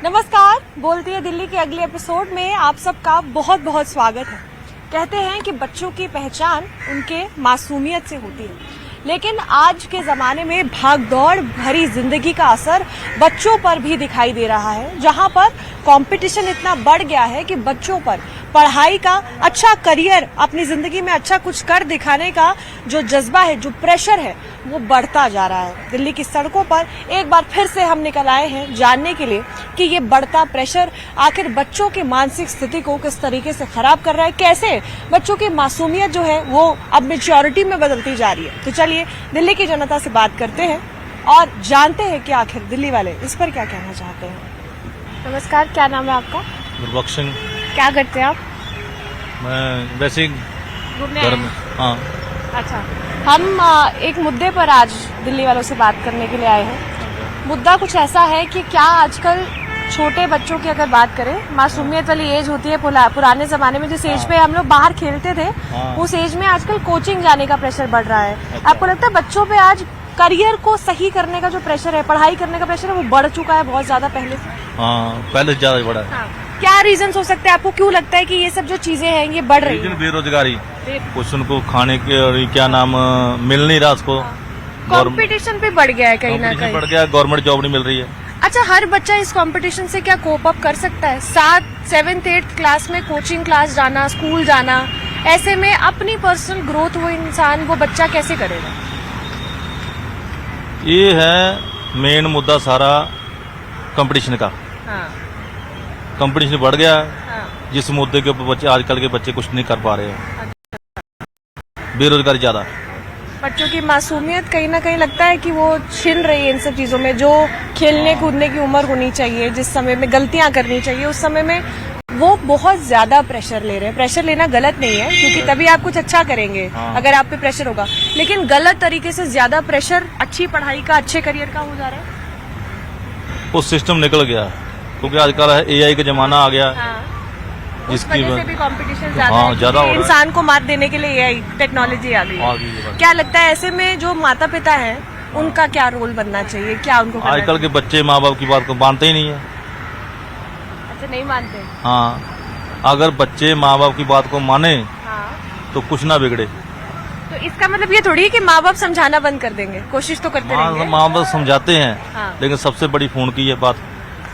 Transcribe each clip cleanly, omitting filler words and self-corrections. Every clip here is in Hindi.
नमस्कार, बोलती है दिल्ली के अगले एपिसोड में आप सबका बहुत बहुत स्वागत है। कहते हैं कि बच्चों की पहचान उनके मासूमियत से होती है, लेकिन आज के जमाने में भागदौड़ भरी जिंदगी का असर बच्चों पर भी दिखाई दे रहा है, जहां पर कंपटीशन इतना बढ़ गया है कि बच्चों पर पढ़ाई का, अच्छा करियर, अपनी जिंदगी में अच्छा कुछ कर दिखाने का जो जज्बा है, जो प्रेशर है, वो बढ़ता जा रहा है। दिल्ली की सड़कों पर एक बार फिर से हम निकल आए हैं जानने के लिए कि ये बढ़ता प्रेशर आखिर बच्चों की मानसिक स्थिति को किस तरीके से खराब कर रहा है, कैसे बच्चों की मासूमियत जो है वो अब मैच्योरिटी में बदलती जा रही है। तो चलिए दिल्ली की जनता से बात करते हैं और जानते हैं कि आखिर दिल्ली वाले इस पर क्या कहना चाहते हैं। नमस्कार, क्या नाम है आपका? गुरबख्श सिंह। क्या करते हैं आप? मैं वैसे घूमने घर आए में। हैं? हाँ, अच्छा, हम एक मुद्दे पर आज दिल्ली वालों से बात करने के लिए आए हैं। मुद्दा कुछ ऐसा है कि क्या आजकल छोटे बच्चों की अगर बात करें, मासूमियत वाली एज होती है पुराने जमाने में जिस एज पे हम लोग बाहर खेलते थे, उस एज में आजकल कोचिंग जाने का प्रेशर बढ़ रहा है। आपको लगता है बच्चों पे आज करियर को सही करने का जो प्रेशर है, पढ़ाई करने का प्रेशर है, वो बढ़ चुका है बहुत ज्यादा पहले से? हाँ, पहले से ज्यादा बड़ा है। हाँ। क्या रीजन हो सकते हैं? आपको क्यों लगता है कि ये सब जो चीजें हैं ये बढ़ रही है? बेरोजगारी, कुछ उनको खाने के और क्या नाम मिल नहीं रहा उसको। कंपटीशन पे बढ़ गया है कहीं ना कहीं। बढ़ गया, गवर्नमेंट जॉब नहीं मिल रही है। अच्छा, हर बच्चा इस कंपटीशन से क्या कोप अप कर सकता है? 7th 8th क्लास में कोचिंग क्लास जाना, स्कूल जाना, ऐसे में अपनी पर्सनल ग्रोथ वो इंसान, वो बच्चा कैसे करेगा? ये है मेन मुद्दा सारा कंपटीशन का। हाँ, कंपटीशन बढ़ गया है, हाँ, जिस मुद्दे के ऊपर बच्चे, आजकल के बच्चे कुछ नहीं कर पा रहे हैं। बेरोजगारी ज्यादा। बच्चों की मासूमियत कहीं ना कहीं लगता है कि वो छिन रही है इन सब चीजों में। जो खेलने कूदने की उम्र होनी चाहिए, जिस समय में गलतियां करनी चाहिए, उस समय में वो बहुत ज्यादा प्रेशर ले रहे हैं। प्रेशर लेना गलत नहीं है, क्योंकि तभी आप कुछ अच्छा करेंगे अगर आप पे प्रेशर होगा, लेकिन गलत तरीके से ज्यादा प्रेशर अच्छी पढ़ाई का, अच्छे करियर का हो जा रहा है। वो सिस्टम निकल गया, क्योंकि आजकल AI का जमाना आ गया। हाँ, उस जिसकी वजह से भी कंपटीशन ज्यादा हाँ, है, ज्यादा हो रहा है। इंसान को मात देने के लिए AI टेक्नोलॉजी आ गई है। क्या लगता है ऐसे में जो माता पिता है उनका क्या रोल बनना चाहिए? क्या उनको करना आजकल के बच्चे माँ बाप की बात को मानते ही नहीं है। अच्छा, नहीं मानते? हाँ, अगर बच्चे माँ बाप की बात को माने हाँ, तो कुछ ना बिगड़े। तो इसका मतलब ये थोड़ी है कि माँ बाप समझाना बंद कर देंगे, कोशिश तो करते रहेंगे। माँ बाप समझाते हैं, हाँ। लेकिन सबसे बड़ी फोन की ये बात।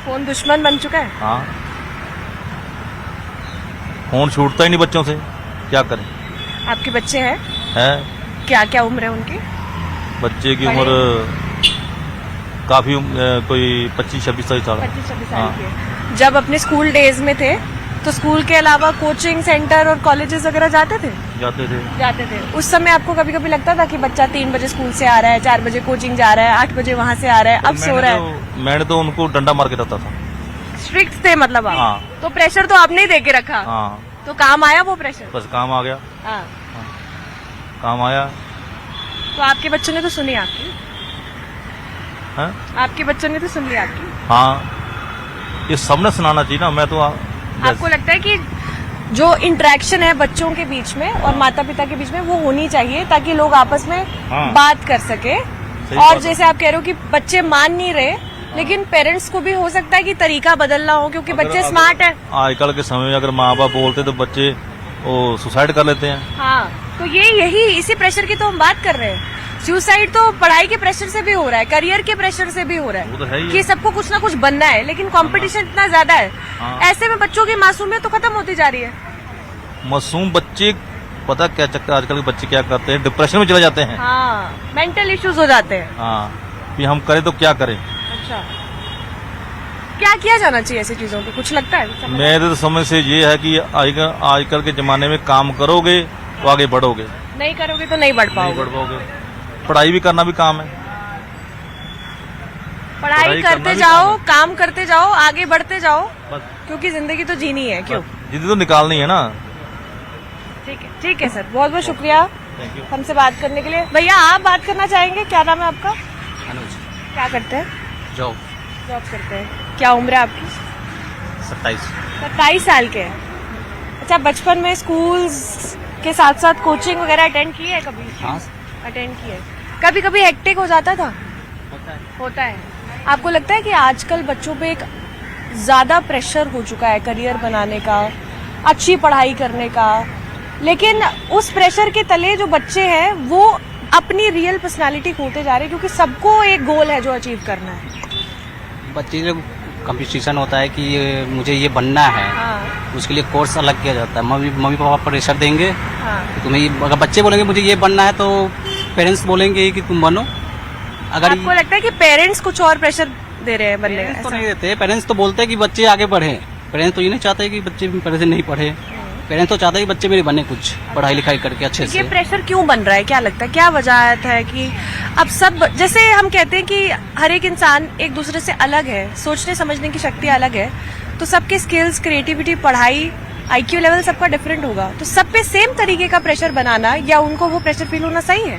फोन दुश्मन बन चुका है। हाँ, फोन छूटता ही नहीं बच्चों से, क्या करें। आपके बच्चे हैं? है, क्या क्या उम्र है उनकी? बच्चे की उम्र काफी कोई 25-26 साल। 25-26 साल की है। जब अपने स्कूल डेज में थे तो स्कूल के अलावा कोचिंग सेंटर और कॉलेजेस वगैरह जाते थे? जाते थे। उस समय आपको कभी कभी लगता था कि बच्चा 3 बजे स्कूल से आ रहा है, 4 बजे कोचिंग जा रहा है, 8 बजे वहाँ से आ रहा है, अब सो रहा है? मैंने तो उनको डंडा मार के रखता था। स्ट्रिक्ट थे मतलब आप? हाँ। तो प्रेशर तो आपने ही दे के रखा। हाँ, तो काम आया वो प्रेशर? बस काम आ गया। हाँ। काम आया। तो आपके बच्चों ने तो सुनी आपकी? है? आपके बच्चों ने तो सुन ली आपकी? हाँ, ये सबने सुनाना चाहिए ना। मैं तो आपको लगता है कि जो इंटरेक्शन है बच्चों के बीच में और माता पिता के बीच में वो होनी चाहिए, ताकि लोग आपस में बात कर सके? और जैसे आप कह रहे हो कि बच्चे मान नहीं रहे, लेकिन पेरेंट्स को भी हो सकता है कि तरीका बदलना हो, क्योंकि बच्चे स्मार्ट है। आजकल के समय में अगर माँ बाप बोलते तो बच्चे वो सुसाइड कर लेते हैं। हाँ, तो यही इसी प्रेशर की तो हम बात कर रहे हैं। सुसाइड तो पढ़ाई के प्रेशर से भी हो रहा है, करियर के प्रेशर से भी हो रहा है, वो तो है ही कि सबको कुछ ना कुछ बनना है, लेकिन कंपटीशन इतना ज्यादा है। ऐसे में बच्चों की मासूमियत तो खत्म होती जा रही है। मासूम बच्चे, पता क्या चक्कर, आजकल के बच्चे क्या करते हैं, डिप्रेशन में चले जाते हैं। हाँ, मेंटल इश्यूज हो जाते हैं। हाँ, कि हम करें तो क्या करें। अच्छा, क्या किया जाना चाहिए ऐसी चीजों पे? कुछ लगता है? मेरे तो समझ से ये है कि आजकल के जमाने में काम करोगे तो आगे बढ़ोगे, नहीं करोगे तो नहीं बढ़ पाओगे। पढ़ाई भी करना भी काम है। पढ़ाई करते जाओ, काम करते जाओ, आगे बढ़ते जाओ, क्योंकि जिंदगी तो जीनी है। क्यों? जिंदगी तो निकालनी है ना। ठीक है सर, बहुत बहुत शुक्रिया थैंक यू हमसे बात करने के लिए। भैया, आप बात करना चाहेंगे? क्या नाम है आपका? अनुज। क्या करते हैं? जॉब करते हैं। क्या उम्र है आपकी? 27 साल के हैं। अच्छा, बचपन में स्कूल के साथ साथ कोचिंग वगैरह अटेंड की है कभी? हाँ, अटेंड की है। कभी कभी हेक्टिक हो जाता था? होता है। आपको लगता है कि आजकल बच्चों पे एक ज़्यादा प्रेशर हो चुका है करियर बनाने का, अच्छी पढ़ाई करने का, लेकिन उस प्रेशर के तले जो बच्चे हैं वो अपनी रियल पर्सनालिटी खोते जा रहे हैं, क्योंकि सबको एक गोल है जो अचीव करना है। बच्चे जब कंपटीशन होता है कि मुझे ये बनना है, उसके लिए कोर्स अलग किया जाता है। मम्मी पापा प्रेशर देंगे, तुम्हें अगर बच्चे बोलेंगे मुझे ये बनना है तो पेरेंट्स बोलेंगे कि तुम बनो। अगर आपको लगता है कि पेरेंट्स कुछ और प्रेशर दे रहे हैं बनने पेरेंट्स तो का? नहीं देते, पेरेंट्स तो बोलते हैं कि बच्चे आगे बढ़े। पेरेंट्स तो ये नहीं चाहते कि बच्चे पहले से नहीं पढ़े, पेरेंट्स तो चाहते हैं कि बच्चे मेरे बने कुछ पढ़ाई लिखाई करके अच्छे ये से। प्रेशर क्यों बन रहा है, क्या लगता है, क्या वजह है कि अब सब, जैसे हम कहते हैं कि हर एक इंसान एक दूसरे से अलग है, सोचने समझने की शक्ति अलग है, तो सबके स्किल्स, क्रिएटिविटी, पढ़ाई, IQ लेवल सबका डिफरेंट होगा, तो सब पे सेम तरीके का प्रेशर बनाना या उनको वो प्रेशर फील होना सही है?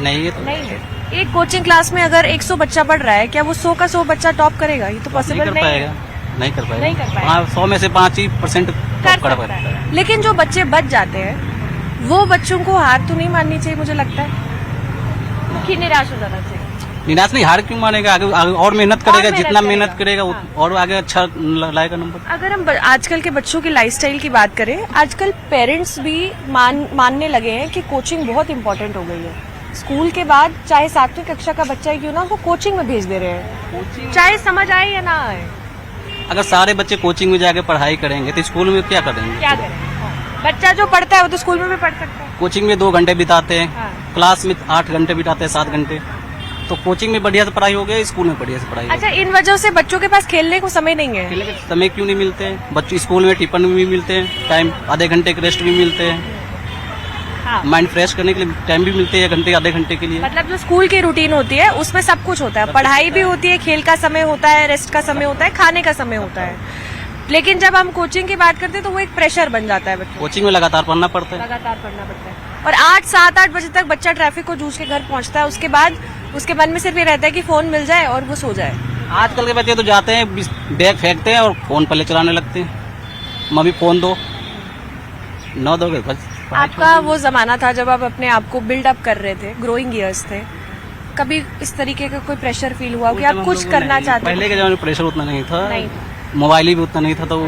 नहीं, ये तो नहीं है। एक कोचिंग क्लास में अगर 100 बच्चा पढ़ रहा है, क्या वो 100 का 100 बच्चा टॉप करेगा? ये तो पॉसिबल नहीं कर पाएगा, नहीं कर पाएगा। नहीं कर पाएगा। हाँ, 100 में से 5% कर सकता है। लेकिन जो बच्चे बच जाते हैं वो बच्चों को हार तो नहीं माननी चाहिए, मुझे लगता है कि निराश हो जाना चाहिए। निराश नहीं, हार क्यों मानेगा, आगे और मेहनत करेगा, मेहनत जितना करेगा। मेहनत करेगा हाँ। और आगे अच्छा लाएगा नंबर। अगर हम आजकल के बच्चों की लाइफस्टाइल की बात करें, आजकल पेरेंट्स भी मानने लगे हैं कि कोचिंग बहुत इंपॉर्टेंट हो गई है। स्कूल के बाद चाहे 7वीं कक्षा का बच्चा ही क्यों ना, वो कोचिंग में भेज दे रहे हैं, चाहे समझ आए या ना आए। अगर सारे बच्चे कोचिंग में जाके पढ़ाई करेंगे तो स्कूल में क्या करेंगे? क्या करें? बच्चा जो पढ़ता है वो तो स्कूल में भी पढ़ सकता है। कोचिंग में 2 घंटे बिताते हैं, हाँ। क्लास में 8 घंटे बिताते हैं, 7 घंटे। तो कोचिंग में बढ़िया से पढ़ाई हो गया, स्कूल में बढ़िया से पढ़ाई हो अच्छा, इन वजह से बच्चों के पास खेलने को समय नहीं है। गया। समय क्यों नहीं मिलते हैं? बच्चे स्कूल में टिफिन भी मिलते हैं, टाइम आधे घंटे के रेस्ट भी मिलते हैं, हाँ। माइंड फ्रेश करने के लिए टाइम भी मिलते हैं, 1 घंटे आधे घंटे के लिए। मतलब जो स्कूल की रूटीन होती है उसमें सब कुछ होता है, पढ़ाई भी होती है, खेल का समय होता है, रेस्ट का समय होता है, खाने का समय होता है। लेकिन जब हम कोचिंग की बात करते हैं तो वो एक प्रेशर बन जाता है बच्चों को। कोचिंग में लगातार पढ़ना पड़ता है। लगातार पढ़ना पड़ता है और 8-7-8 बजे तक बच्चा ट्रैफिक को जूझ के घर पहुंचता है। उसके बाद उसके मन में सिर्फ ये रहता है कि फोन मिल जाए और वो सो जाए। आजकल के बच्चे तो जाते हैं, बैग फेंकते हैं और फोन पहले चलाने लगते हैं। मम्मी फोन दो, न दोगे बस। आपका वो जमाना था जब आप अपने आप को बिल्ड अप कर रहे थे, ग्रोइंग ईयर्स थे, कभी इस तरीके का कोई प्रेशर फील हुआ कि आप कुछ करना चाहते पहले के जमाने में प्रेशर उतना नहीं था, नहीं। मोबाइल भी उतना नहीं था, तो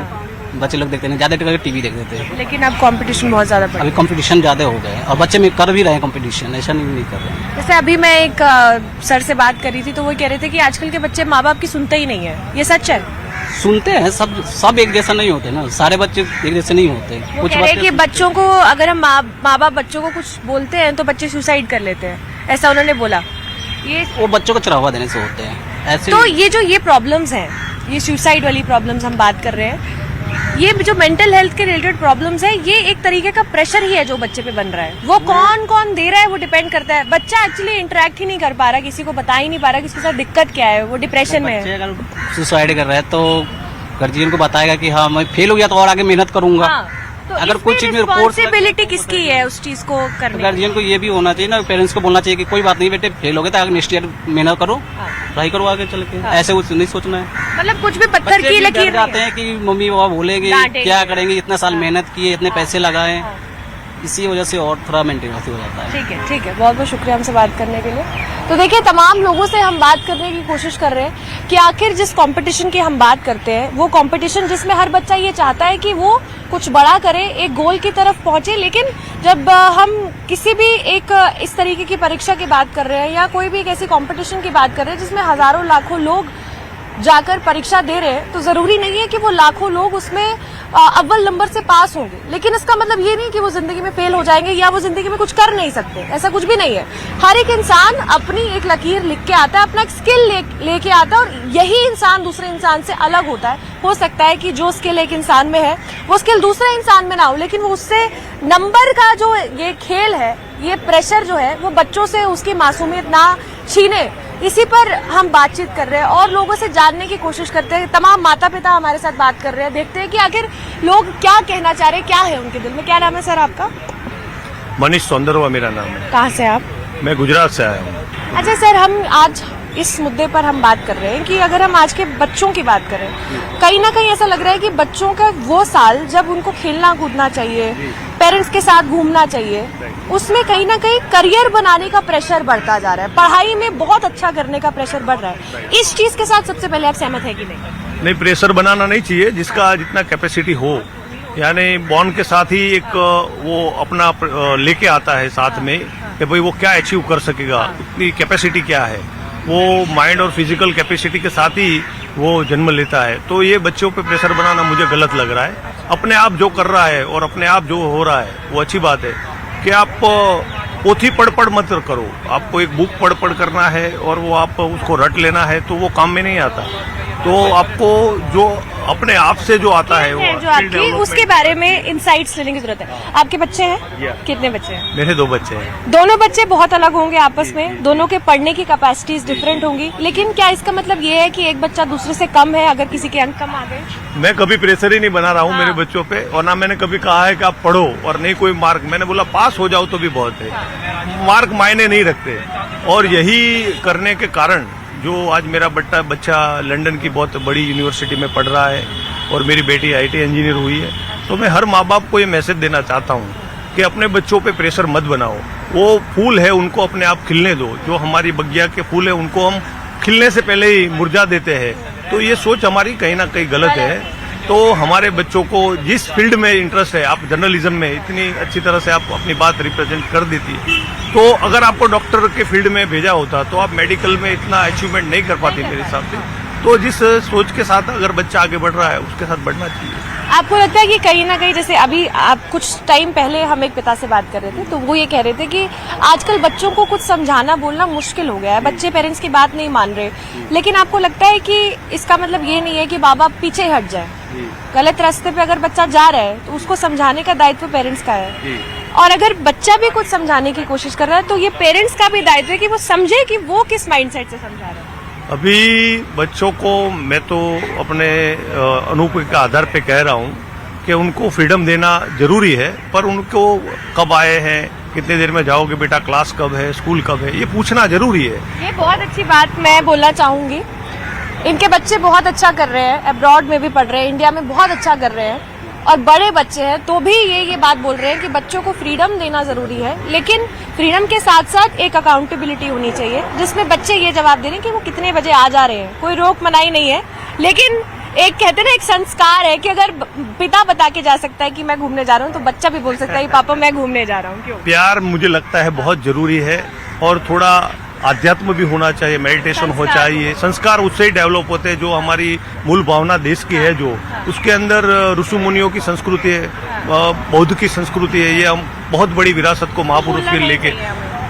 बच्चे लोग देखते नहीं, ज्यादा करके टीवी देखते थे। लेकिन अब कंपटीशन बहुत ज्यादा बढ़ अभी कंपटीशन ज्यादा हो गए और बच्चे में कर भी रहे हैं कंपटीशन, ऐसा नहीं कर रहे हैं। जैसे अभी मैं एक सर से बात कर रही थी तो वो कह रहे थे कि आजकल के बच्चे माँ बाप की सुनते ही नहीं है, ये सच है? सुनते हैं, सब एक जैसा नहीं होते ना, सारे बच्चे एक जैसे नहीं होते। वो कह रहे हैं कि बच्चों को अगर हम माँ बाप बच्चों को कुछ बोलते हैं तो बच्चे सुसाइड कर लेते हैं, ऐसा उन्होंने बोला। ये वो बच्चों को चढ़ावा देने से होते हैं ऐसे। तो ये प्रॉब्लम्स हैं, ये सुसाइड वाली प्रॉब्लम्स हम बात कर रहे हैं, ये जो मेंटल हेल्थ के रिलेटेड प्रॉब्लम्स है, ये एक तरीके का प्रेशर ही है जो बच्चे पे बन रहा है। वो कौन दे रहा है वो डिपेंड करता है। बच्चा एक्चुअली इंटरेक्ट ही नहीं कर पा रहा, किसी को बता ही नहीं पा रहा कि इसके साथ दिक्कत क्या है, वो डिप्रेशन में बच्चे है। अगर सुसाइड कर रहे हैं तो गार्जियन को बताएगा कि हाँ मैं फेल हो गया तो और आगे मेहनत करूंगा। हाँ, तो अगर कुछ चीज में कोर्स रिस्पॉन्सिबिलिटी किसकी है उस चीज को करने की? गार्जियन को ये भी होना चाहिए ना, पेरेंट्स को बोलना चाहिए कि कोई बात नहीं बेटे, फेल हो गए तो आगे नेक्स्ट ईयर मेहनत करो, हाँ। ट्राई करो आगे चल के। हाँ। ऐसे कुछ नहीं सोचना है। मतलब कुछ भी पत्थर बच्चे की भी डर लकीर जाते नहीं हैं कि मम्मी पापा बोलेंगे, डांटेंगे। क्या करेंगे, इतना साल मेहनत किए, इतने पैसे लगाए, हाँ। इसी वजह से और थोड़ा मेंटेनेंस हो जाता है। ठीक है, बहुत बहुत शुक्रिया हमसे बात करने के लिए। तो देखिए, तमाम लोगों से हम बात करने की कोशिश कर रहे हैं कि आखिर जिस कंपटीशन की हम बात करते हैं, वो कंपटीशन जिसमें हर बच्चा ये चाहता है कि वो कुछ बड़ा करे, एक गोल की तरफ पहुंचे, लेकिन जब हम किसी भी एक इस तरीके की परीक्षा की बात कर रहे हैं या कोई भी एक ऐसी कंपटीशन की बात कर रहे हैं जिसमें हजारों लाखों लोग जाकर परीक्षा दे रहे हैं, तो जरूरी नहीं है कि वो लाखों लोग उसमें अव्वल नंबर से पास होंगे, लेकिन इसका मतलब ये नहीं कि वो जिंदगी में फेल हो जाएंगे या वो जिंदगी में कुछ कर नहीं सकते, ऐसा कुछ भी नहीं है। हर एक इंसान अपनी एक लकीर लिख के आता है, अपना एक स्किल लेके आता है, और यही इंसान दूसरे इंसान से अलग होता है। हो सकता है कि जो स्किल एक इंसान में है वो स्किल दूसरे इंसान में ना हो, लेकिन वो उससे नंबर का जो ये खेल है, ये प्रेशर जो है, वो बच्चों से उसकी मासूमियत ना छीने, इसी पर हम बातचीत कर रहे हैं और लोगों से जानने की कोशिश करते हैं। तमाम माता पिता हमारे साथ बात कर रहे हैं, देखते हैं कि आखिर लोग क्या कहना चाह रहे हैं, क्या है उनके दिल में। क्या नाम है सर आपका? मनीष सौंदरवा मेरा नाम है। कहाँ से आप? मैं गुजरात से आया हूँ। अच्छा सर, हम आज इस मुद्दे पर हम बात कर रहे हैं कि अगर हम आज के बच्चों की बात करें, कहीं ना कहीं ऐसा लग रहा है कि बच्चों का वो साल जब उनको खेलना कूदना चाहिए, पेरेंट्स के साथ घूमना चाहिए, उसमें कहीं ना कहीं करियर बनाने का प्रेशर बढ़ता जा रहा है, पढ़ाई में बहुत अच्छा करने का प्रेशर बढ़ रहा है। इस चीज के साथ सबसे पहले आप सहमत है कि नहीं? नहीं, प्रेशर बनाना नहीं चाहिए, जिसका जितना कैपेसिटी हो, यानी बॉर्न के साथ ही एक वो अपना लेके आता है साथ में कि भाई वो क्या अचीव कर सकेगा, उतनी कैपेसिटी क्या है, वो माइंड और फिजिकल कैपेसिटी के साथ ही वो जन्म लेता है। तो ये बच्चों पे प्रेशर बनाना मुझे गलत लग रहा है। अपने आप जो कर रहा है और अपने आप जो हो रहा है वो अच्छी बात है। कि आप पोथी पढ़ मत करो, आपको एक बुक पढ़ करना है और वो आप उसको रट लेना है तो वो काम में नहीं आता। तो आपको जो अपने आप से जो आता है वो जो आपकी उसके बारे में इंसाइट्स लेने की जरूरत है। आपके बच्चे हैं? कितने बच्चे हैं? मेरे 2 बच्चे हैं। दोनों बच्चे बहुत अलग होंगे आपस में, दोनों के पढ़ने की कैपेसिटीज डिफरेंट होंगी, लेकिन क्या इसका मतलब ये है कि एक बच्चा दूसरे से कम है अगर किसी के अंक कम आ गए? मैं कभी प्रेशर ही नहीं बना रहा हूँ मेरे बच्चों पे, और ना मैंने कभी कहा है कि आप पढ़ो और नहीं कोई मार्क। मैंने बोला पास हो जाओ तो भी बहुत है, मार्क मायने नहीं रखते। और यही करने के कारण जो आज मेरा बच्चा लंदन की बहुत बड़ी यूनिवर्सिटी में पढ़ रहा है और मेरी बेटी आईटी इंजीनियर हुई है, तो मैं हर माँ बाप को ये मैसेज देना चाहता हूँ कि अपने बच्चों पे प्रेशर मत बनाओ। वो फूल है, उनको अपने आप खिलने दो। जो हमारी बगिया के फूल है उनको हम खिलने से पहले ही मुरझा देते हैं। तो ये सोच हमारी कहीं ना कहीं गलत है। तो हमारे बच्चों को जिस फील्ड में इंटरेस्ट है, आप जर्नलिज्म में इतनी अच्छी तरह से आप अपनी बात रिप्रेजेंट कर देती है, तो अगर आपको डॉक्टर के फील्ड में भेजा होता तो आप मेडिकल में इतना अचीवमेंट नहीं कर पाती मेरे हिसाब से। तो जिस सोच के साथ अगर बच्चा आगे बढ़ रहा है उसके साथ बढ़ना चाहिए। आपको लगता है कि कहीं ना कहीं, जैसे अभी आप कुछ टाइम पहले हम एक पिता से बात कर रहे थे तो वो ये कह रहे थे कि आजकल बच्चों को कुछ समझाना बोलना मुश्किल हो गया है, बच्चे पेरेंट्स की बात नहीं मान रहे। लेकिन आपको लगता है कि इसका मतलब ये नहीं है कि माँ बाप पीछे हट जाए? गलत रास्ते पे अगर बच्चा जा रहा है तो उसको समझाने का दायित्व पेरेंट्स का है, और अगर बच्चा भी कुछ समझाने की कोशिश कर रहा है तो ये पेरेंट्स का भी दायित्व है कि वो समझे कि वो किस माइंडसेट से समझा रहा है। अभी बच्चों को मैं तो अपने अनुभव के आधार पे कह रहा हूँ कि उनको फ्रीडम देना जरूरी है, पर उनको कब आए हैं, कितने देर में जाओगे बेटा, क्लास कब है, स्कूल कब है, ये पूछना जरूरी है। ये बहुत अच्छी बात मैं बोलना चाहूंगी। इनके बच्चे बहुत अच्छा कर रहे हैं, अब्रॉड में भी पढ़ रहे हैं, इंडिया में बहुत अच्छा कर रहे हैं, और बड़े बच्चे हैं तो भी ये बात बोल रहे हैं कि बच्चों को फ्रीडम देना जरूरी है, लेकिन फ्रीडम के साथ साथ एक अकाउंटेबिलिटी होनी चाहिए जिसमें बच्चे ये जवाब दे रहे हैं कि वो कितने बजे आ जा रहे हैं। कोई रोक मनाही नहीं है, लेकिन एक कहते हैं ना, एक संस्कार है कि अगर पिता बता के जा सकता है कि मैं घूमने जा रहा हूँ तो बच्चा भी बोल सकता है कि पापा मैं घूमने जा रहा हूँ। क्यों? प्यार मुझे लगता है बहुत जरूरी है, और थोड़ा आध्यात्म भी होना चाहिए, मेडिटेशन हो चाहिए। संस्कार उससे ही डेवलप होते हैं जो हमारी मूल भावना देश की है, जो उसके अंदर ऋषि मुनियों की संस्कृति है, बौद्ध की संस्कृति है, ये हम बहुत बड़ी विरासत को महापुरुष के लेके,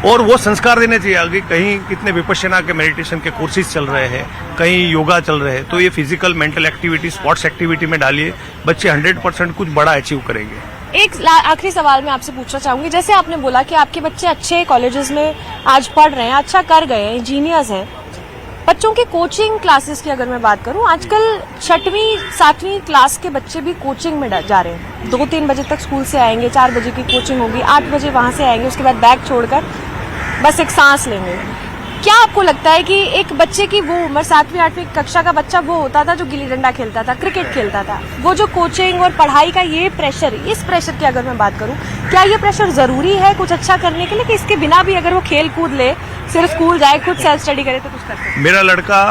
और वो संस्कार देने चाहिए आगे। कहीं कितने विपश्यना के मेडिटेशन के कोर्सेज चल रहे हैं, कहीं योगा चल रहे हैं, तो ये physical mental activity sports activity में डालिए, बच्चे 100% कुछ बड़ा अचीव करेंगे। एक आखिरी सवाल मैं आपसे पूछना चाहूंगी, जैसे आपने बोला कि आपके बच्चे अच्छे कॉलेजेस में आज पढ़ रहे हैं, अच्छा कर गए हैं, इंजीनियर्स हैं, बच्चों के कोचिंग क्लासेस की अगर मैं बात करूं, आजकल 6वीं 7वीं क्लास के बच्चे भी कोचिंग में जा रहे हैं। 2-3 बजे तक स्कूल से आएंगे, 4 बजे की कोचिंग होगी, 8 बजे वहां से आएंगे, उसके बाद बैग छोड़कर बस एक सांस लेंगे। क्या आपको लगता है कि एक बच्चे की वो उम्र, 7वीं 8वीं कक्षा का बच्चा वो होता था जो गिल्ली डंडा खेलता था, क्रिकेट खेलता था, वो जो कोचिंग और पढ़ाई का ये प्रेशर, इस प्रेशर की अगर मैं बात करूं, क्या ये प्रेशर जरूरी है कुछ अच्छा करने के लिए, कि इसके बिना भी अगर वो खेल कूद ले, सिर्फ स्कूल जाए, खुद सेल्फ स्टडी करे तो कुछ कर सकते? मेरा लड़का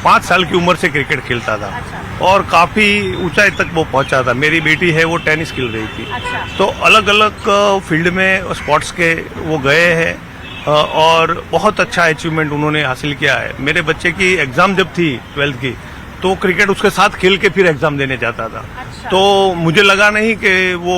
5 साल की उम्र से क्रिकेट खेलता था। अच्छा। और काफी ऊंचाई तक वो पहुंचा था। मेरी बेटी है वो टेनिस खेल रही थी। अच्छा। तो अलग अलग फील्ड में स्पोर्ट्स के वो गए हैं और बहुत अच्छा अचीवमेंट उन्होंने हासिल किया है। मेरे बच्चे की एग्जाम जब थी 12th की, तो क्रिकेट उसके साथ खेल के फिर एग्जाम देने जाता था। अच्छा। तो मुझे लगा नहीं कि वो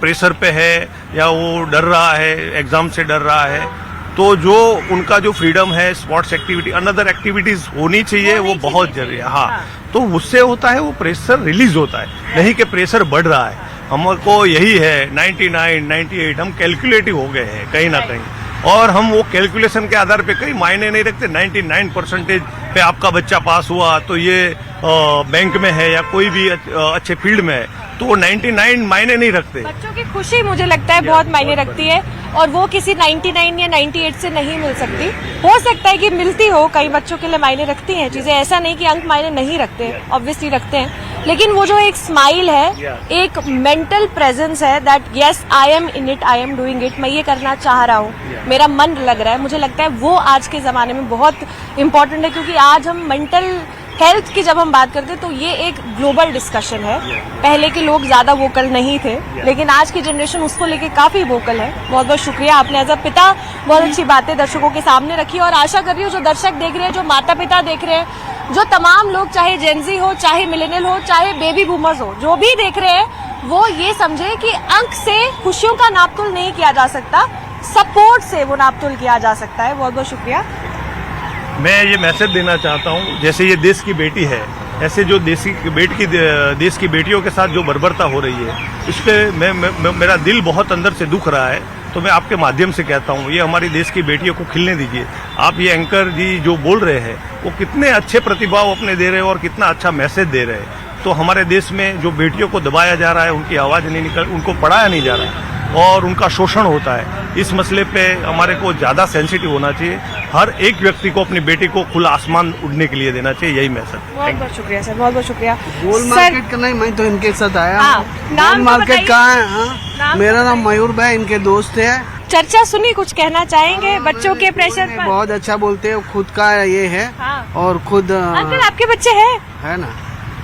प्रेशर पे है या वो डर रहा है, एग्जाम से डर रहा है। तो जो उनका जो फ्रीडम है, स्पोर्ट्स एक्टिविटी, अनदर एक्टिविटीज होनी चाहिए, वो बहुत जरूरी है। हाँ, तो उससे होता है वो प्रेशर रिलीज होता है, नहीं कि प्रेशर बढ़ रहा है। हमको यही है 99, 98 हम कैलकुलेटिव हो गए हैं कहीं ना कहीं, और हम वो कैलकुलेशन के आधार पे कई मायने नहीं रखते। 99% पे आपका बच्चा पास हुआ तो ये बैंक में है या कोई भी अच्छे फील्ड में है, तो 99 मायने नहीं रखते। बच्चों की खुशी मुझे लगता है बहुत मायने रखती है, और वो किसी 99 या 98 से नहीं मिल सकती। हो सकता है कि मिलती हो, कई बच्चों के लिए मायने रखती हैं चीजें, ऐसा नहीं कि अंक मायने नहीं रखते, ऑब्वियसली रखते हैं, लेकिन वो जो एक स्माइल है, एक मेंटल प्रेजेंस है, that yes I am in it, I am doing it, मैं ये करना चाह रहा हूँ, मेरा मन लग रहा है, मुझे लगता है वो आज के जमाने में बहुत इम्पोर्टेंट है। क्योंकि आज हम मेंटल हेल्थ की जब हम बात करते हैं तो ये एक ग्लोबल डिस्कशन है। पहले के लोग ज्यादा वोकल नहीं थे, लेकिन आज की जनरेशन उसको लेके काफी वोकल है। बहुत बहुत शुक्रिया, आपने एज अ पिता बहुत अच्छी बातें दर्शकों के सामने रखी और आशा कर रही हूँ जो दर्शक देख रहे हैं, जो माता पिता देख रहे हैं, जो तमाम लोग, चाहे जेनजी हो, चाहे मिलेनियल हो, चाहे बेबी बूमर्स हो, जो भी देख रहे हैं वो ये समझे कि अंक से खुशियों का नापतोल नहीं किया जा सकता, सपोर्ट से वो नापतोल किया जा सकता है। बहुत बहुत शुक्रिया। मैं ये मैसेज देना चाहता हूँ, जैसे ये देश की बेटी है, ऐसे जो देश की बेटियों के साथ जो बर्बरता हो रही है, इस पे मेरा दिल बहुत अंदर से दुख रहा है। तो मैं आपके माध्यम से कहता हूँ, ये हमारी देश की बेटियों को खिलने दीजिए। आप ये एंकर जी जो बोल रहे हैं वो कितने अच्छे प्रतिभाव अपने दे रहे हैं और कितना अच्छा मैसेज दे रहे हैं। तो हमारे देश में जो बेटियों को दबाया जा रहा है, उनकी आवाज़ नहीं निकल, उनको पढ़ाया नहीं जा रहा है और उनका शोषण होता है, इस मसले पे हमारे को ज़्यादा सेंसिटिव होना चाहिए। हर एक व्यक्ति को अपनी बेटी को खुला आसमान उड़ने के लिए देना चाहिए, यही मैसेज। बहुत बहुत शुक्रिया सर, बहुत बहुत शुक्रिया। गोल मार्केट का नहीं, मैं तो इनके साथ आया हाँ, हूँ। नाम गोल तो मार्केट बताइए। कहाँ है? हाँ? नाम मेरा तो नाम मयूर भाई, इनके दोस्त है। चर्चा सुनी, कुछ कहना चाहेंगे बच्चों के प्रेशर पर? बहुत अच्छा बोलते हैं, खुद का ये है हाँ। और खुद अंकल आपके बच्चे हैं? है ना,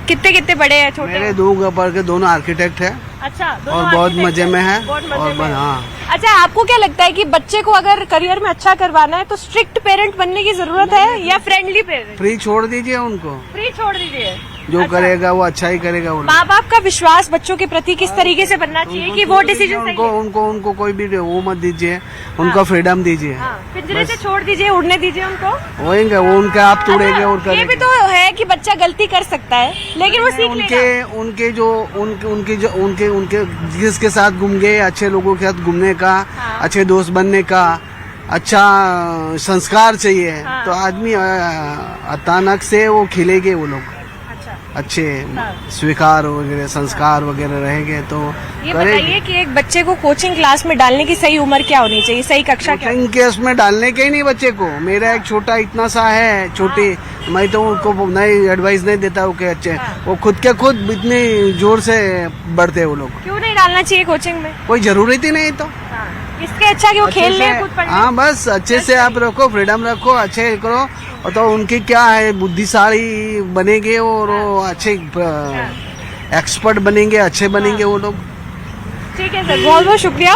कितने कितने बड़े हैं, छोटे मेरे हैं? 2 पढ़ के दोनों आर्किटेक्ट है अच्छा, और दोनों बहुत architect मजे में है बहुत मजे और में है। हाँ। अच्छा, आपको क्या लगता है कि बच्चे को अगर करियर में अच्छा करवाना है तो स्ट्रिक्ट पेरेंट बनने की जरूरत है या फ्रेंडली पेरेंट? फ्री छोड़ दीजिए उनको, फ्री छोड़ दीजिए, जो अच्छा। करेगा वो अच्छा ही करेगा। वो माँ बाप का विश्वास बच्चों के प्रति किस तरीके से बनना चाहिए कि वो डिसीजन सही उनको है? उनको उनको कोई भी वो मत दीजिए, उनको फ्रीडम दीजिए। हाँ, पिंजरे से छोड़ दीजिए, उड़ने दीजिए उनको। होएंगे वो, उनके आप तोड़ेंगे और अच्छा, ये भी करेंगे। तो है कि बच्चा गलती कर सकता है, लेकिन वो सीख लेगा। उनके जिसके साथ घूम गए, अच्छे लोगों के साथ घूमने का, हाँ। अच्छे दोस्त बनने का, अच्छा संस्कार चाहिए। हाँ। तो आदमी अचानक से वो खिलेंगे, वो लोग अच्छा, अच्छे हाँ। स्वीकार वगैरह संस्कार वगैरह रहेंगे तो ये करेंगे। बताइए कि एक बच्चे को कोचिंग क्लास में डालने की सही उम्र क्या होनी चाहिए, सही कक्षा क्या? कोचिंग केस में डालने के ही नहीं बच्चे को। मेरा एक छोटा इतना सा है, छोटी, मैं तो उनको नहीं एडवाइस नहीं देता हूँ कि अच्छे, वो खुद के खुद इतने जोर से बढ़ते हैं वो लोग। क्यों नहीं डालना चाहिए कोचिंग में? कोई जरूरत ही नहीं तो। इसके अच्छा कि वो अच्छे खेल ले, से- खुद पढ़ ले। हाँ, बस अच्छे से आप रखो, फ्रीडम रखो, अच्छे करो, और तो उनकी क्या है, बुद्धिशाली बनेंगे और वो अच्छे एक्सपर्ट बनेंगे, अच्छे बनेंगे वो लोग। ठीक है सर, बहुत बहुत शुक्रिया।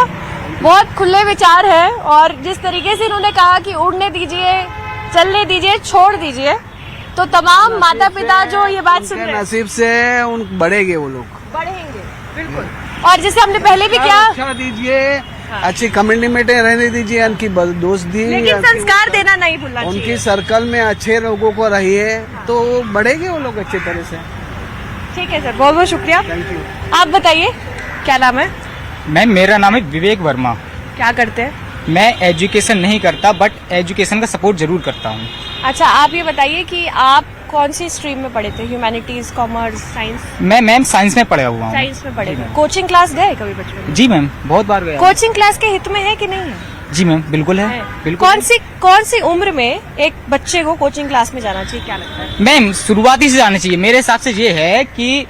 बहुत खुले विचार है और जिस तरीके से इन्होंने कहा कि उड़ने दीजिए, चलने दीजिए, छोड़ दीजिए, तो तमाम माता पिता जो ये बात सुन उनके रहे हैं नसीब से उन बढ़ेंगे वो लोग। बढ़ेंगे, बिल्कुल। और जैसे हमने पहले भी क्या, अच्छा दीजिए, अच्छी कम्युनिटी में रहने दीजिए, उनकी दोस्त दी, लेकिन संस्कार देना नहीं भूलना उनकी चाहिए। सर्कल में अच्छे लोगों को रहिए तो बढ़ेंगे वो लोग अच्छी तरह से। ठीक है सर, बहुत बहुत शुक्रिया। Thank you. आप बताइए क्या नाम है? मैम मेरा नाम है विवेक वर्मा। क्या करते हैं? मैं एजुकेशन नहीं करता बट एजुकेशन का सपोर्ट जरूर करता हूँ। अच्छा, आप ये बताइए कि आप कौन सी स्ट्रीम में पढ़े थे? Humanities, commerce, science? मैं मैम साइंस में पढ़ा हुआ हूँ। साइंस में पढ़े जी थे। मैम। कोचिंग क्लास गए कभी बचपन में? जी मैम, बहुत बार गया। कोचिंग क्लास के हित में है कि नहीं है? जी मैम, बिल्कुल है, बिल्कुल। कौन सी उम्र में एक बच्चे को कोचिंग क्लास में जाना चाहिए, क्या लगता है? मैम शुरुआती से जाना चाहिए। मेरे हिसाब से ये है कि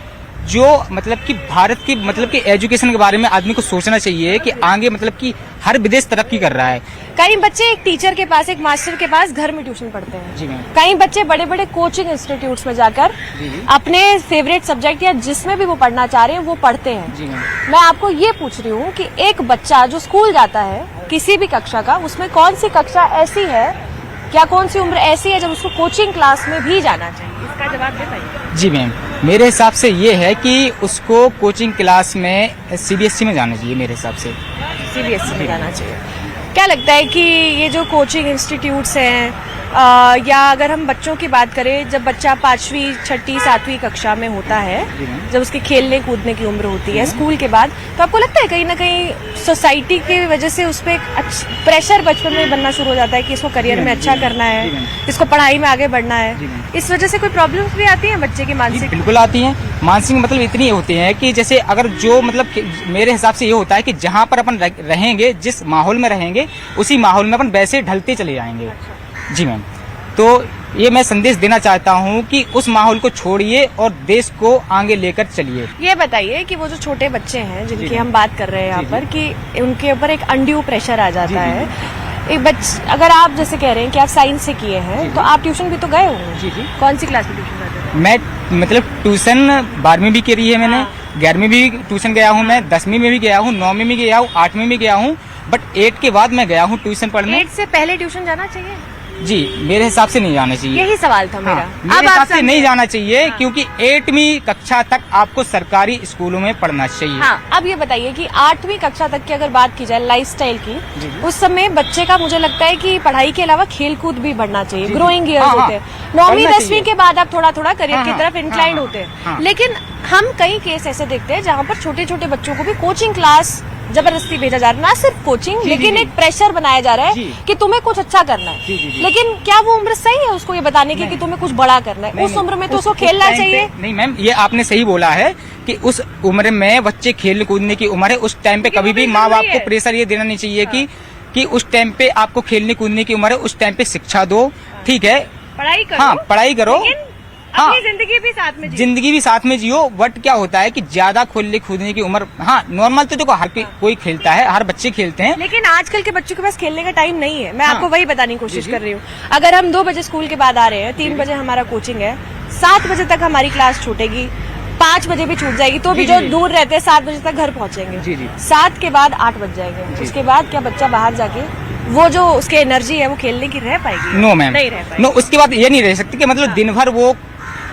जो मतलब कि भारत की मतलब कि एजुकेशन के बारे में आदमी को सोचना चाहिए कि आगे मतलब कि हर विदेश तरक्की कर रहा है। कई बच्चे एक टीचर के पास, एक मास्टर के पास घर में ट्यूशन पढ़ते हैं। जी मैम। कई बच्चे बड़े बड़े कोचिंग इंस्टीट्यूट्स में जाकर अपने फेवरेट सब्जेक्ट या जिसमें भी वो पढ़ना चाह रहे हैं वो पढ़ते हैं। जी मैम। मैं आपको ये पूछ रही हूँ कि एक बच्चा जो स्कूल जाता है किसी भी कक्षा का, उसमें कौन सी कक्षा ऐसी है, क्या कौन सी उम्र ऐसी है जब उसको कोचिंग क्लास में भी जाना चाहिए? इसका जवाब दे पाइए। जी मैम, मेरे हिसाब से ये है कि उसको कोचिंग क्लास में CBSE में जाना चाहिए मेरे हिसाब से। CBSE में जाना चाहिए। क्या लगता है कि ये जो कोचिंग इंस्टीट्यूट्स हैं या अगर हम बच्चों की बात करें, जब बच्चा 5वीं, 6ठी, 7वीं कक्षा में होता है, जब उसकी खेलने कूदने की उम्र होती है स्कूल के बाद, तो आपको लगता है कहीं ना कहीं सोसाइटी की वजह से उस पर एक प्रेशर बचपन में बनना शुरू हो जाता है कि इसको करियर में अच्छा करना है, इसको पढ़ाई में आगे बढ़ना है, इस वजह से कोई प्रॉब्लम्स भी आती हैं बच्चे की मानसिक? बिल्कुल आती हैं। मानसिक मतलब इतनी होती हैं कि जैसे अगर जो मतलब मेरे हिसाब से ये होता है कि जहाँ पर अपन रहेंगे, जिस माहौल में रहेंगे, उसी माहौल में अपन वैसे ढलते चले जाएंगे। जी मैम, तो ये मैं संदेश देना चाहता हूँ कि उस माहौल को छोड़िए और देश को आगे लेकर चलिए। ये बताइए कि वो जो छोटे बच्चे हैं जिनकी हम बात कर रहे हैं यहाँ पर, कि उनके ऊपर एक अनड्यू प्रेशर आ जाता है, अगर आप जैसे कह रहे हैं कि आप साइंस से किए हैं तो आप ट्यूशन भी तो गए होंगे। जी जी। कौन सी क्लास में ट्यूशन जाते थे? मैं मतलब ट्यूशन 12वीं भी करी है मैंने, 11वीं भी ट्यूशन गया हूँ मैं, 10वीं में भी गया हूँ, 9वीं में गया हूँ, 8वीं में गया हूँ, बट 8 के बाद मैं गया हूँ ट्यूशन पढ़ने। 8 से पहले ट्यूशन जाना चाहिए? जी, मेरे हिसाब से नहीं जाना चाहिए। यही सवाल था मेरा। हाँ, मेरे हिसाब से नहीं जाना चाहिए क्योंकि 8वीं कक्षा तक आपको सरकारी स्कूलों में पढ़ना चाहिए। हाँ, अब ये बताइए कि 8वीं कक्षा तक की अगर बात की जाए लाइफस्टाइल की, जी। उस समय बच्चे का मुझे लगता है कि पढ़ाई के अलावा खेल कूद भी बढ़ना चाहिए। ग्रोइंग ईयर्स हाँ, होते हैं, हाँ, 9वीं बढ़ना 10वीं चाहिए। के बाद आप थोड़ा थोड़ा करियर की हाँ, तरफ हाँ, इंक्लाइंड हाँ, होते हैं। हाँ। लेकिन हम कई केस ऐसे देखते हैं जहाँ पर छोटे छोटे बच्चों को भी कोचिंग क्लास जबरदस्ती भेजा जा रहा है, ना सिर्फ कोचिंग जी, लेकिन जी, एक प्रेशर बनाया जा रहा है जी। कि तुम्हें कुछ अच्छा करना है। जी, जी, जी। लेकिन क्या वो उम्र सही है उसको ये बताने की कि तुम्हें कुछ बड़ा करना है? नहीं, उस नहीं, उम्र में तो उस- उसको उस खेलना टाइम चाहिए। पे- नहीं मैम, ये आपने सही बोला है कि उस उम्र में बच्चे खेलने कूदने की उम्र है। उस टाइम पे कभी भी माँ बाप को प्रेशर ये देना नहीं चाहिए कि उस टाइम पे आपको खेलने कूदने की उम्र है, उस टाइम पे शिक्षा दो, ठीक है, पढ़ाई करो। हाँ पढ़ाई करो, लेकिन हाँ अपनी जिंदगी भी साथ में जियो। जिंदगी भी साथ में जियो। बट क्या होता है कि ज्यादा खेलने कूदने की उम्र, हाँ नॉर्मल तो देखो हर कोई खेलता है, हर बच्चे खेलते हैं। लेकिन आजकल के बच्चों के पास खेलने का टाइम नहीं है। मैं हाँ। आपको वही बताने की कोशिश जी, जी। कर रही हूँ। अगर हम 2 बजे स्कूल के बाद आ रहे हैं, 3 बजे हमारा कोचिंग है, 7 बजे तक हमारी क्लास छूटेगी, 5 बजे भी छूट जाएगी, तो भी जी, जो जी। दूर रहते हैं 7 बजे तक घर पहुंचेंगे। जी, जी। 7 के बाद 8 बज जाएंगे। उसके बाद क्या बच्चा बाहर जाके वो जो उसकी एनर्जी है वो खेलने की रह पाएगी? नो मैम, नहीं रह पाएगी। नो। उसके बाद ये नहीं रह सकती कि मतलब दिन भर वो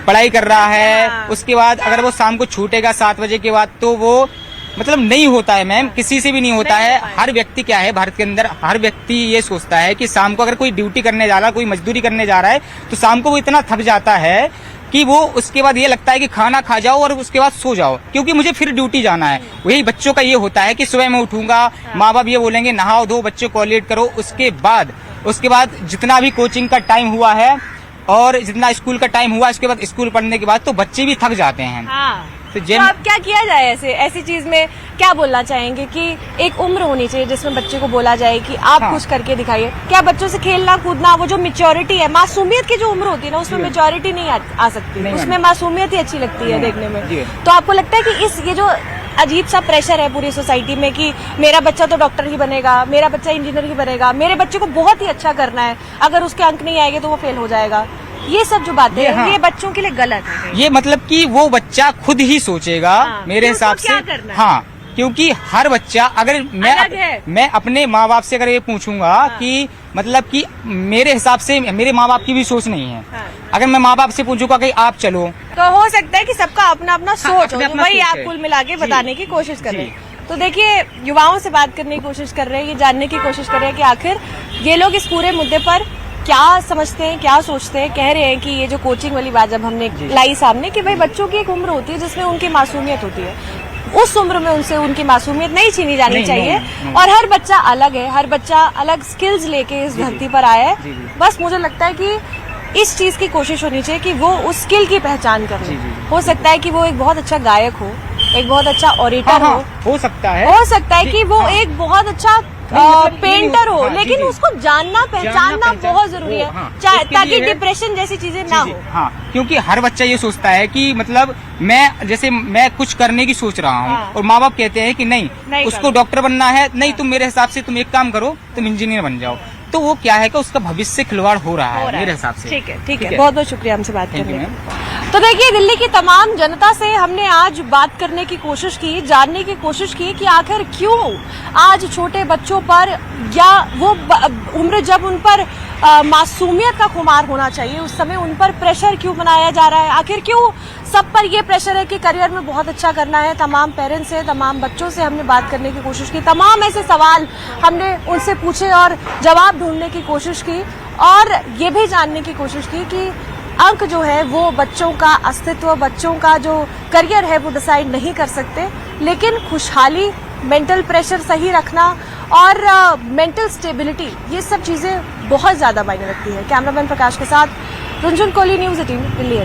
पढ़ाई कर रहा है, हाँ। उसके बाद अगर वो शाम को छूटेगा 7 बजे के बाद तो वो मतलब नहीं होता है मैम, किसी से भी नहीं होता नहीं है। हो पाएगा। हर व्यक्ति क्या है, भारत के अंदर हर व्यक्ति ये सोचता है कि शाम को अगर कोई ड्यूटी करने जा रहा है, कोई मजदूरी करने जा रहा है, तो शाम को वो इतना थक जाता है कि वो उसके बाद ये लगता है कि खाना खा जाओ और उसके बाद सो जाओ क्योंकि मुझे फिर ड्यूटी जाना है। वही बच्चों का ये होता है कि सुबह मैं उठूंगा, माँ बाप ये बोलेंगे नहाओ धो बच्चों को लेट करो, उसके बाद जितना भी कोचिंग का टाइम हुआ है और जितना स्कूल का टाइम हुआ, इसके बाद स्कूल पढ़ने के बाद तो बच्चे भी थक जाते हैं। हाँ। तो तो अब क्या किया जाए ऐसी चीज में? क्या बोलना चाहेंगे कि एक उम्र होनी चाहिए जिसमें बच्चे को बोला जाए कि आप हाँ। कुछ करके दिखाइए? क्या बच्चों से खेलना कूदना, वो जो मेच्योरिटी है, मासूमियत की जो उम्र होती है ना, उसमें मेच्योरिटी नहीं आ सकती, नहीं, उसमें मासूमियत ही अच्छी लगती है देखने में। जी। तो आपको लगता है कि ये जो अजीब सा प्रेशर है पूरी सोसाइटी में कि मेरा बच्चा तो डॉक्टर ही बनेगा, मेरा बच्चा इंजीनियर ही बनेगा, मेरे बच्चे को बहुत ही अच्छा करना है, अगर उसके अंक नहीं आएंगे तो वो फेल हो जाएगा, ये सब जो बातें ये हैं, हाँ। ये बच्चों के लिए गलत है। ये मतलब कि वो बच्चा खुद ही सोचेगा हाँ, मेरे कि हिसाब उसको से। क्या करना है। हाँ, क्योंकि हर बच्चा अगर अलग है। मैं अपने माँ बाप से अगर ये पूछूंगा कि मतलब कि मेरे हिसाब से मेरे माँ बाप की भी सोच नहीं है। हाँ। अगर मैं माँ बाप से पूछूंगा कि आप चलो, तो हो सकता है कि सबका अपना अपना सोच हो, अपना अपना वही सोच आप है। कुल मिला के जी। बताने की कोशिश कर जी। रहे हैं। तो देखिए, युवाओं से बात करने की कोशिश कर रहे हैं, ये जानने की कोशिश कर रहे हैं कि आखिर ये लोग इस पूरे मुद्दे पर क्या समझते हैं, क्या सोचते हैं। कह रहे हैं कि ये जो कोचिंग वाली बात जब हमने लाई सामने कि भाई बच्चों की एक उम्र होती है जिसमें उनकी मासूमियत होती है, उस उम्र में उनसे उनकी मासूमियत नहीं छीनी जानी नहीं, चाहिए। नहीं। और हर बच्चा अलग है, हर बच्चा अलग स्किल्स लेके इस धरती पर आया है। जी, जी। बस मुझे लगता है कि इस चीज की कोशिश होनी चाहिए कि वो उस स्किल की पहचान कर ले। जी, जी। हो सकता है कि वो एक बहुत अच्छा गायक हो, एक बहुत अच्छा ऑडिटर हाँ, हो सकता है। हो सकता है जी, कि वो हाँ। एक बहुत अच्छा मतलब ये पेंटर हो, हाँ, जी, लेकिन जी। उसको जानना पहचानना पहचान बहुत जरूरी है, हो, हाँ। चाहे इसके ताकि लिए- डिप्रेशन जैसी चीजें ना जी, हो। जी, हाँ, क्योंकि हर बच्चा ये सोचता है कि मतलब मैं कुछ करने की सोच रहा हूँ हाँ। और माँ बाप कहते हैं कि नहीं उसको करना। डॉक्टर बनना है, नहीं तुम मेरे हिसाब से तुम एक काम करो, तुम इंजीनियर बन जाओ। तो वो क्या है कि उसका भविष्य खिलवाड़ हो रहा है मेरे हिसाब से। ठीक है, बहुत बहुत शुक्रिया हमसे बात Thank you, करने का। तो देखिए, दिल्ली की तमाम जनता से हमने आज बात करने की कोशिश की, जानने की कोशिश की कि आखिर क्यों आज छोटे बच्चों पर या वो उम्र जब उन पर मासूमियत का खुमार होना चाहिए, उस समय उन पर प्रेशर क्यों बनाया जा रहा है? आखिर क्यों सब पर ये प्रेशर है कि करियर में बहुत अच्छा करना है? तमाम पेरेंट्स से, तमाम बच्चों से हमने बात करने की कोशिश की, तमाम ऐसे सवाल हमने उनसे पूछे और जवाब ढूंढने की कोशिश की, और ये भी जानने की कोशिश की कि अंक जो है वो बच्चों का अस्तित्व, बच्चों का जो करियर है वो डिसाइड नहीं कर सकते, लेकिन खुशहाली, मेंटल प्रेशर सही रखना और मेंटल स्टेबिलिटी, ये सब चीजें बहुत ज्यादा मायने रखती है। कैमरामैन प्रकाश के साथ रुंझुन कोहली, न्यूज़ 18 दिल्ली।